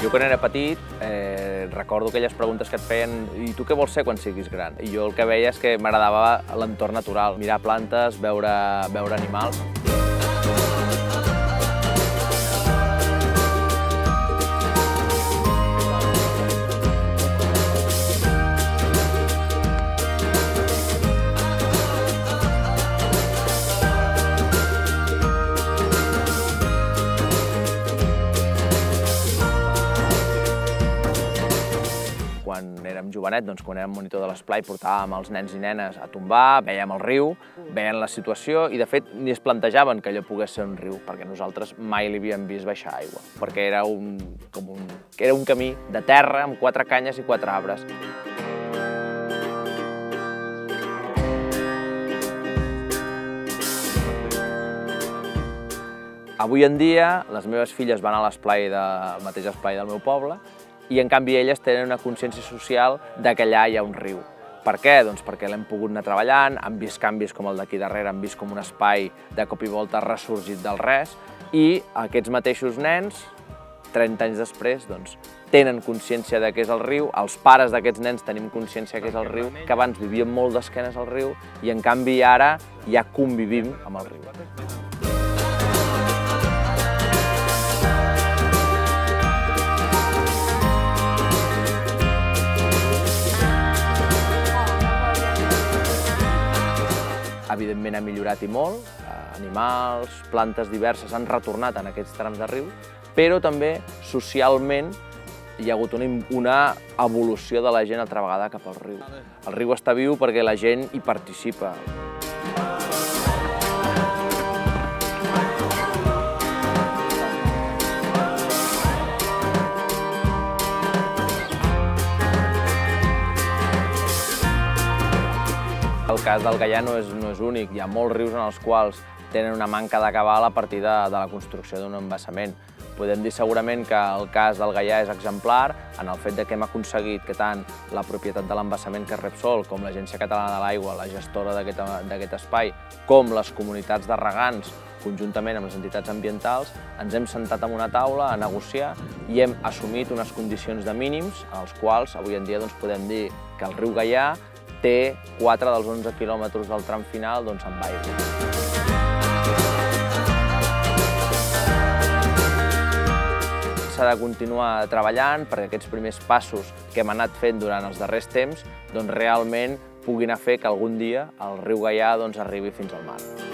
Jo quan era petit recordo aquelles preguntes que et feien «I tu què vols ser quan siguis gran?» I jo el que veia és que m'agradava l'entorn natural, mirar plantes, veure animals. Quan érem jovenet, quan érem monitor de l'esplai, portàvem els nens i nenes a tombar, vèiem el riu, veien la situació i, de fet, ni es plantejaven que allò pogués ser un riu, perquè nosaltres mai li havíem vist baixar aigua, perquè era un camí de terra amb 4 canyes i 4 arbres. Avui en dia, les meves filles van a l'esplai, al mateix esplai del meu poble, i en canvi elles tenen una consciència social de que allà hi ha un riu. Per què? Doncs perquè l'hem pogut anar treballant, han vist canvis com el d'aquí darrere, han vist com un espai de cop i volta ressorgit del res, i aquests mateixos nens, 30 anys després, tenen consciència de què és el riu, els pares d'aquests nens tenim consciència que és el riu, que abans vivíem molt d'esquenes al riu, i en canvi ara ja convivim amb el riu. Evidentment ha millorat i molt, animals, plantes diverses han retornat en aquests trams de riu, però també socialment hi ha hagut una evolució de la gent altra vegada cap al riu. El riu està viu perquè la gent hi participa. El cas del Gaià no és únic, hi ha molts rius en els quals tenen una manca de cabal a partir de la construcció d'un embassament. Podem dir segurament que el cas del Gaià és exemplar en el fet que hem aconseguit que tant la propietat de l'embassament, que és Repsol, com l'Agència Catalana de l'Aigua, la gestora d'aquest espai, com les comunitats de regants, conjuntament amb les entitats ambientals, ens hem sentat en una taula a negociar i hem assumit unes condicions de mínims als quals avui en dia podem dir que el riu Gaià té 4 dels 11 quilòmetres del tram final amb aigua. S'ha de continuar treballant perquè aquests primers passos que hem anat fent durant els darrers temps realment puguin fer que algun dia el riu Gaià arribi fins al mar.